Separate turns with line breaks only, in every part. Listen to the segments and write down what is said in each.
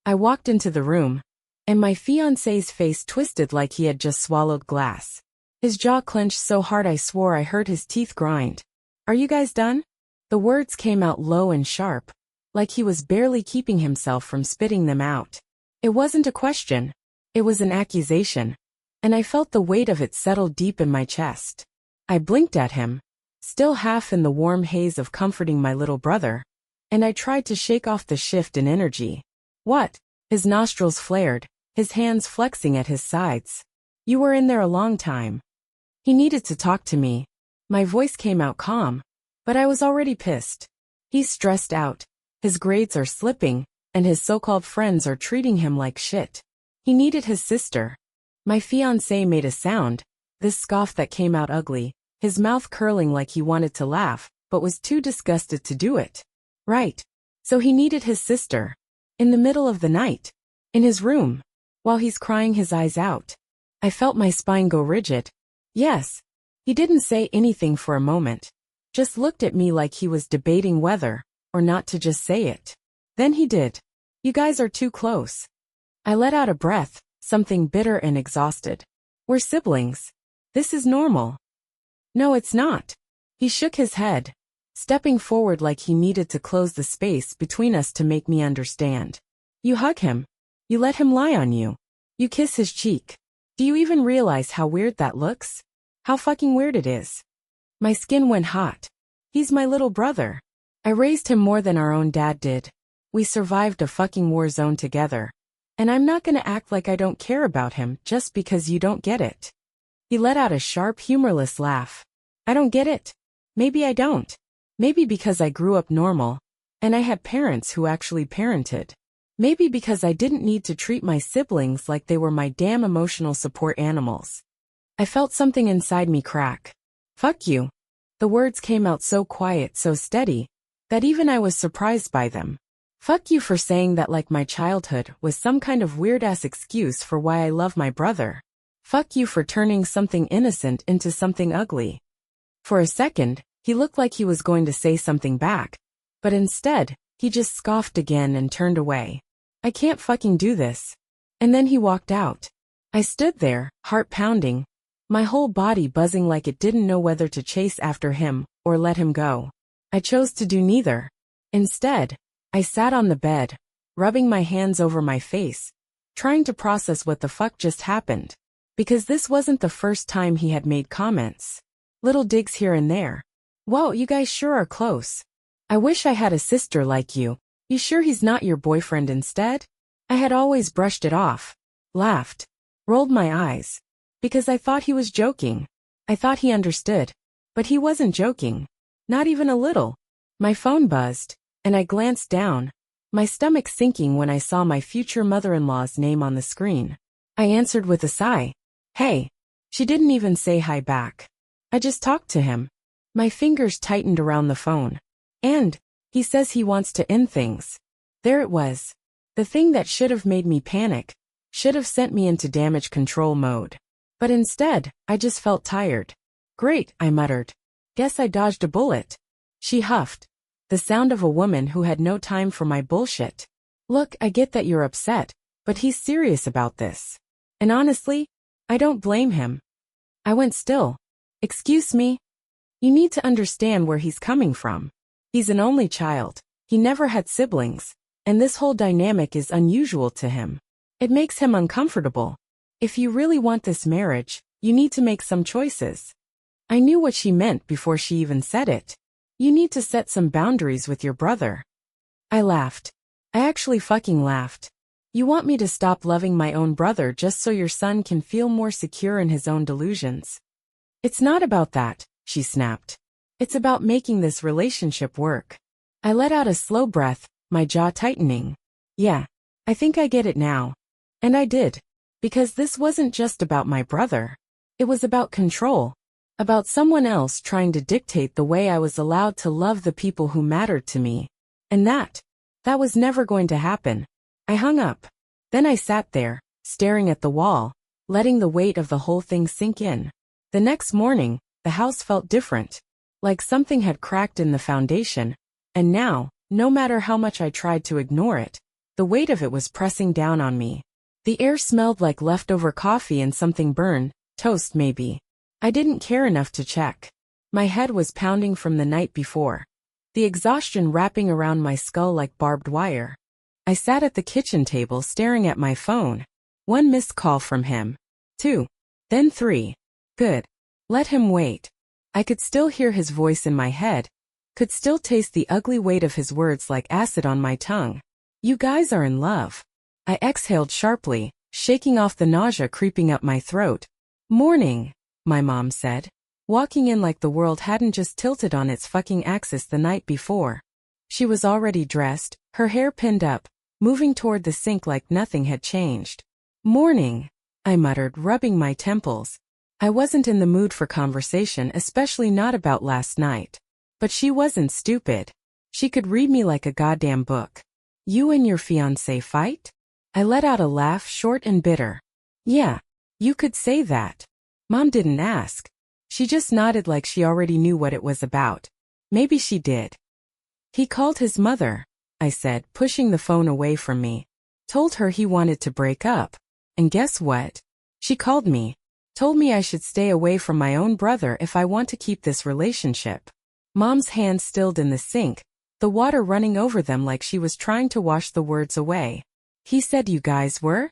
I walked into the room, and my fiancé's face twisted like he had just swallowed glass. His jaw clenched so hard I swore I heard his teeth grind. "Are you guys done?" The words came out low and sharp, like he was barely keeping himself from spitting them out. It wasn't a question. It was an accusation, and I felt the weight of it settle deep in my chest. I blinked at him, still half in the warm haze of comforting my little brother, and I tried to shake off the shift in energy. "What?" His nostrils flared, his hands flexing at his sides. "You were in there a long time." He needed to talk to me. My voice came out calm, but I was already pissed. He's stressed out, his grades are slipping, and his so-called friends are treating him like shit. He needed his sister. My fiancé made a sound, this scoff that came out ugly, his mouth curling like he wanted to laugh, but was too disgusted to do it. Right. So he needed his sister. In the middle of the night. In his room. While he's crying his eyes out. I felt my spine go rigid. Yes. He didn't say anything for a moment. Just looked at me like he was debating whether or not to just say it. Then he did. "You guys are too close." I let out a breath, something bitter and exhausted. "We're siblings. This is normal." "No, it's not." He shook his head, stepping forward like he needed to close the space between us to make me understand. "You hug him. You let him lie on you. You kiss his cheek. Do you even realize how weird that looks? How fucking weird it is?" My skin went hot. He's my little brother. I raised him more than our own dad did. We survived a fucking war zone together. And I'm not gonna act like I don't care about him just because you don't get it. He let out a sharp, humorless laugh. "I don't get it. Maybe I don't. Maybe because I grew up normal, and I had parents who actually parented. Maybe because I didn't need to treat my siblings like they were my damn emotional support animals." I felt something inside me crack. "Fuck you." The words came out so quiet, so steady, that even I was surprised by them. Fuck you for saying that like my childhood was some kind of weird-ass excuse for why I love my brother. Fuck you for turning something innocent into something ugly. For a second, he looked like he was going to say something back, but instead, he just scoffed again and turned away. "I can't fucking do this." And then he walked out. I stood there, heart pounding, my whole body buzzing like it didn't know whether to chase after him or let him go. I chose to do neither. Instead, I sat on the bed, rubbing my hands over my face, trying to process what the fuck just happened. Because this wasn't the first time he had made comments. Little digs here and there. "Whoa, you guys sure are close. I wish I had a sister like you. You sure he's not your boyfriend instead?" I had always brushed it off, laughed, rolled my eyes. Because I thought he was joking. I thought he understood. But he wasn't joking. Not even a little. My phone buzzed, and I glanced down, my stomach sinking when I saw my future mother-in-law's name on the screen. I answered with a sigh. "Hey." She didn't even say hi back. I just talked to him. My fingers tightened around the phone. And he says he wants to end things. There it was. The thing that should have made me panic, should have sent me into damage control mode. But instead, I just felt tired. "Great," I muttered. "Guess I dodged a bullet." She huffed, the sound of a woman who had no time for my bullshit. "Look, I get that you're upset, but he's serious about this. And honestly, I don't blame him." I went still. "Excuse me? You need to understand where he's coming from. He's an only child. He never had siblings, and this whole dynamic is unusual to him. It makes him uncomfortable. If you really want this marriage, you need to make some choices." I knew what she meant before she even said it. You need to set some boundaries with your brother. I laughed. I actually fucking laughed. You want me to stop loving my own brother just so your son can feel more secure in his own delusions? It's not about that, she snapped. It's about making this relationship work. I let out a slow breath, my jaw tightening. Yeah, I think I get it now. And I did. Because this wasn't just about my brother. It was about control. About someone else trying to dictate the way I was allowed to love the people who mattered to me. And that was never going to happen. I hung up. Then I sat there, staring at the wall, letting the weight of the whole thing sink in. The next morning, the house felt different. Like something had cracked in the foundation. And now, no matter how much I tried to ignore it, The weight of it was pressing down on me. The air smelled like leftover coffee and something burned, toast maybe. I didn't care enough to check. My head was pounding from the night before. The exhaustion wrapping around my skull like barbed wire. I sat at the kitchen table staring at my phone. 1 missed call from him. 2. Then 3. Good. Let him wait. I could still hear his voice in my head. Could still taste the ugly weight of his words like acid on my tongue. You guys are in love. I exhaled sharply, shaking off the nausea creeping up my throat. Morning, my mom said, walking in like the world hadn't just tilted on its fucking axis the night before. She was already dressed, her hair pinned up, moving toward the sink like nothing had changed. Morning, I muttered, rubbing my temples. I wasn't in the mood for conversation, especially not about last night. But she wasn't stupid. She could read me like a goddamn book. You and your fiancé fight? I let out a laugh, short and bitter. Yeah, you could say that. Mom didn't ask. She just nodded like she already knew what it was about. Maybe she did. He called his mother, I said, pushing the phone away from me. Told her he wanted to break up. And guess what? She called me. Told me I should stay away from my own brother if I want to keep this relationship. Mom's hands stilled in the sink, the water running over them like she was trying to wash the words away. He said you guys were?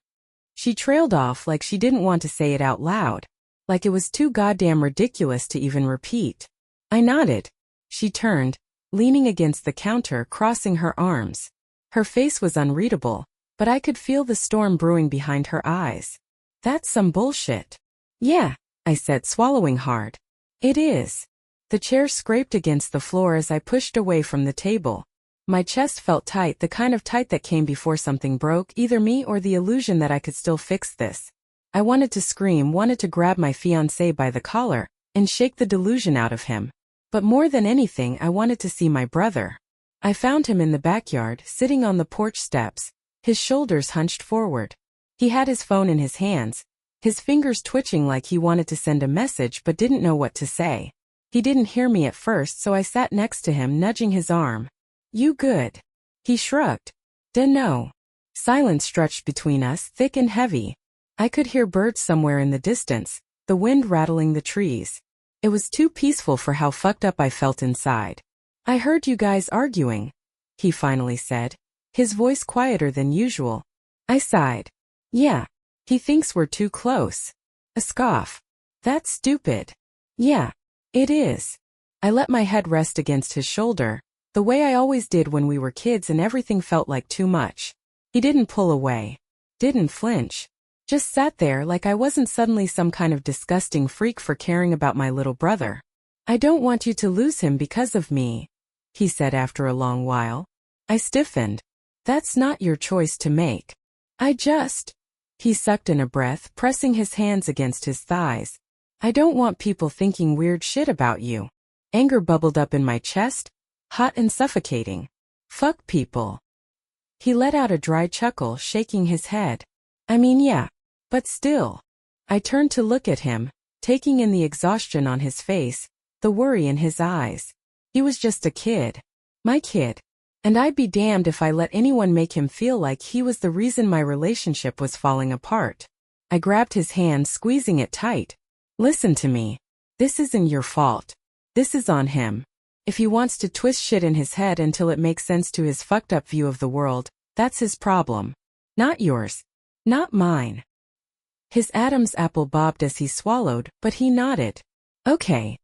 She trailed off like she didn't want to say it out loud. Like it was too goddamn ridiculous to even repeat. I nodded. She turned, leaning against the counter, crossing her arms. Her face was unreadable, but I could feel the storm brewing behind her eyes. That's some bullshit. Yeah, I said, swallowing hard. It is. The chair scraped against the floor as I pushed away from the table. My chest felt tight, the kind of tight that came before something broke, either me or the illusion that I could still fix this. I wanted to scream, wanted to grab my fiancé by the collar, and shake the delusion out of him. But more than anything, I wanted to see my brother. I found him in the backyard, sitting on the porch steps, his shoulders hunched forward. He had his phone in his hands, his fingers twitching like he wanted to send a message but didn't know what to say. He didn't hear me at first, so I sat next to him, nudging his arm. You good? He shrugged. Dunno. Silence stretched between us, thick and heavy. I could hear birds somewhere in the distance, the wind rattling the trees. It was too peaceful for how fucked up I felt inside. I heard you guys arguing, he finally said, his voice quieter than usual. I sighed. Yeah. He thinks we're too close. A scoff. That's stupid. Yeah, it is. I let my head rest against his shoulder, the way I always did when we were kids and everything felt like too much. He didn't pull away. Didn't flinch. Just sat there like I wasn't suddenly some kind of disgusting freak for caring about my little brother. I don't want you to lose him because of me, he said after a long while. I stiffened. That's not your choice to make. He sucked in a breath, pressing his hands against his thighs. I don't want people thinking weird shit about you. Anger bubbled up in my chest, hot and suffocating. Fuck people. He let out a dry chuckle, shaking his head. I mean, yeah, but still. I turned to look at him, taking in the exhaustion on his face, the worry in his eyes. He was just a kid. My kid. And I'd be damned if I let anyone make him feel like he was the reason my relationship was falling apart. I grabbed his hand, squeezing it tight. Listen to me. This isn't your fault. This is on him. If he wants to twist shit in his head until it makes sense to his fucked up view of the world, that's his problem. Not yours. Not mine. His Adam's apple bobbed as he swallowed, but he nodded. Okay.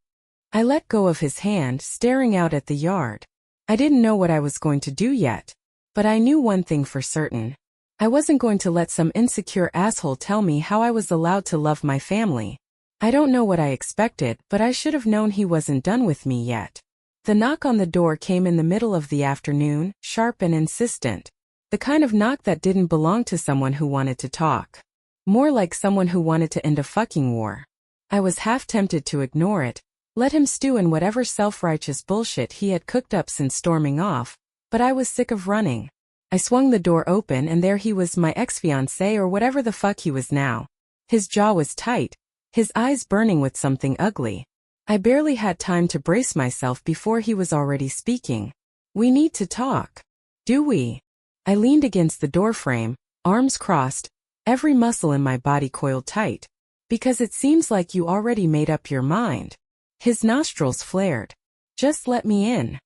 I let go of his hand, staring out at the yard. I didn't know what I was going to do yet, but I knew one thing for certain. I wasn't going to let some insecure asshole tell me how I was allowed to love my family. I don't know what I expected, but I should have known he wasn't done with me yet. The knock on the door came in the middle of the afternoon, sharp and insistent. The kind of knock that didn't belong to someone who wanted to talk. More like someone who wanted to end a fucking war. I was half tempted to ignore it, let him stew in whatever self-righteous bullshit he had cooked up since storming off, but I was sick of running. I swung the door open and there he was, my ex-fiancé or whatever the fuck he was now. His jaw was tight, his eyes burning with something ugly. I barely had time to brace myself before he was already speaking. We need to talk. Do we? I leaned against the doorframe, arms crossed, every muscle in my body coiled tight. Because it seems like you already made up your mind. His nostrils flared. Just let me in.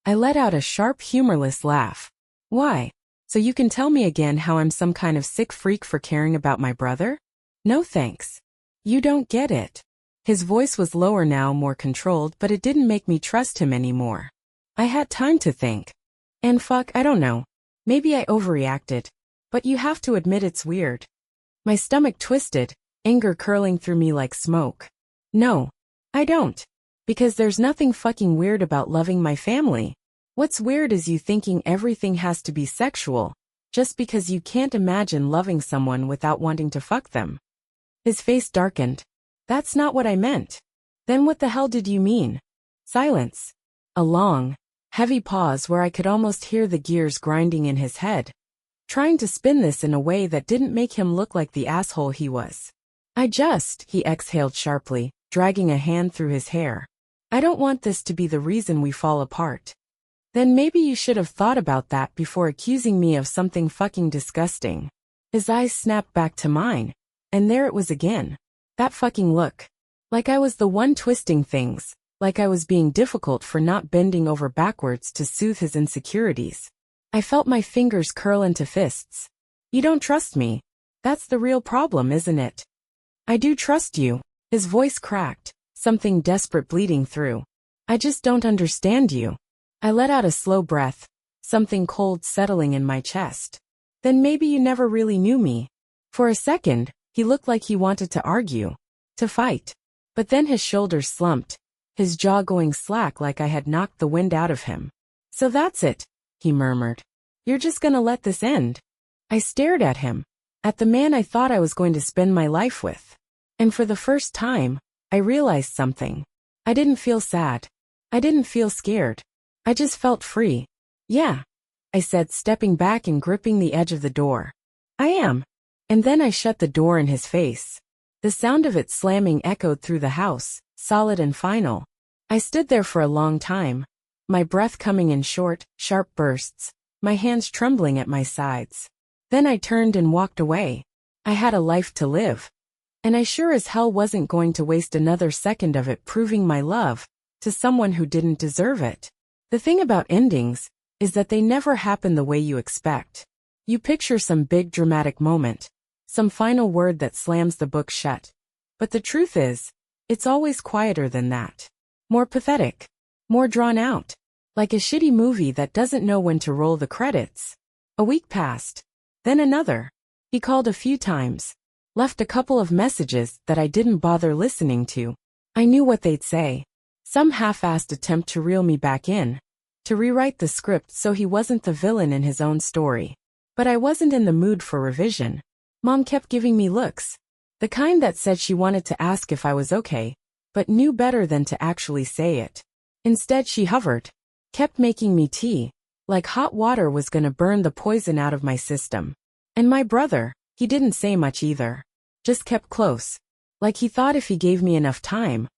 I let out a sharp, humorless laugh. Why? So you can tell me again how I'm some kind of sick freak for caring about my brother? No thanks. You don't get it. His voice was lower now, more controlled, but it didn't make me trust him anymore. I had time to think. And fuck, I don't know. Maybe I overreacted. But you have to admit it's weird. My stomach twisted, anger curling through me like smoke. No, I don't. Because there's nothing fucking weird about loving my family. What's weird is you thinking everything has to be sexual, just because you can't imagine loving someone without wanting to fuck them. His face darkened. That's not what I meant. Then what the hell did you mean? Silence. A long, heavy pause where I could almost hear the gears grinding in his head, trying to spin this in a way that didn't make him look like the asshole he was. He exhaled sharply, dragging a hand through his hair. I don't want this to be the reason we fall apart. Then maybe you should have thought about that before accusing me of something fucking disgusting. His eyes snapped back to mine, and there it was again. That fucking look. Like I was the one twisting things, like I was being difficult for not bending over backwards to soothe his insecurities. I felt my fingers curl into fists. You don't trust me. That's the real problem, isn't it? I do trust you. His voice cracked, something desperate bleeding through. I just don't understand you. I let out a slow breath, something cold settling in my chest. Then maybe you never really knew me. For a second, he looked like he wanted to argue, to fight. But then his shoulders slumped, his jaw going slack like I had knocked the wind out of him. So that's it, he murmured. You're just gonna let this end? I stared at him, at the man I thought I was going to spend my life with. And for the first time, I realized something. I didn't feel sad. I didn't feel scared. I just felt free. Yeah, I said, stepping back and gripping the edge of the door. I am. And then I shut the door in his face. The sound of it slamming echoed through the house, solid and final. I stood there for a long time, my breath coming in short, sharp bursts, my hands trembling at my sides. Then I turned and walked away. I had a life to live. And I sure as hell wasn't going to waste another second of it proving my love to someone who didn't deserve it. The thing about endings is that they never happen the way you expect. You picture some big dramatic moment, some final word that slams the book shut. But the truth is, it's always quieter than that. More pathetic. More drawn out. Like a shitty movie that doesn't know when to roll the credits. A week passed. Then another. He called a few times. Left a couple of messages that I didn't bother listening to. I knew what they'd say. Some half-assed attempt to reel me back in, to rewrite the script so he wasn't the villain in his own story. But I wasn't in the mood for revision. Mom kept giving me looks. The kind that said she wanted to ask if I was okay, but knew better than to actually say it. Instead she hovered. Kept making me tea, like hot water was gonna burn the poison out of my system. And my brother, he didn't say much either. Just kept close. Like he thought if he gave me enough time,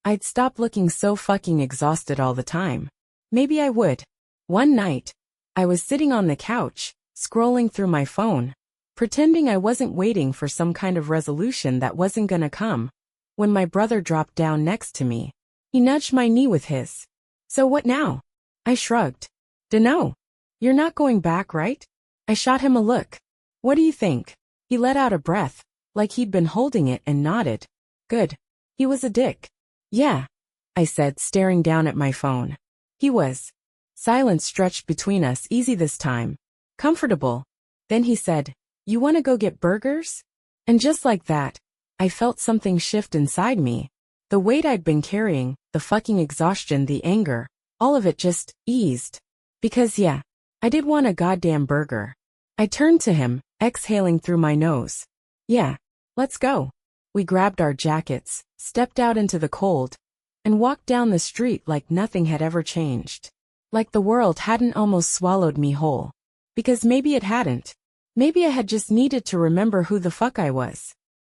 I'd stop looking so fucking exhausted all the time. Maybe I would. One night, I was sitting on the couch, scrolling through my phone, pretending I wasn't waiting for some kind of resolution that wasn't gonna come, when my brother dropped down next to me. He nudged my knee with his. So what now? I shrugged. Dunno. You're not going back, right? I shot him a look. What do you think? He let out a breath, like he'd been holding it, and nodded. Good. He was a dick. Yeah, I said, staring down at my phone. He was. Silence stretched between us, easy this time. Comfortable. Then he said, You wanna go get burgers? And just like that, I felt something shift inside me. The weight I'd been carrying, the fucking exhaustion, the anger, all of it just eased. Because yeah, I did want a goddamn burger. I turned to him, exhaling through my nose. Yeah, let's go. We grabbed our jackets, stepped out into the cold, and walked down the street like nothing had ever changed. Like the world hadn't almost swallowed me whole. Because maybe it hadn't. Maybe I had just needed to remember who the fuck I was.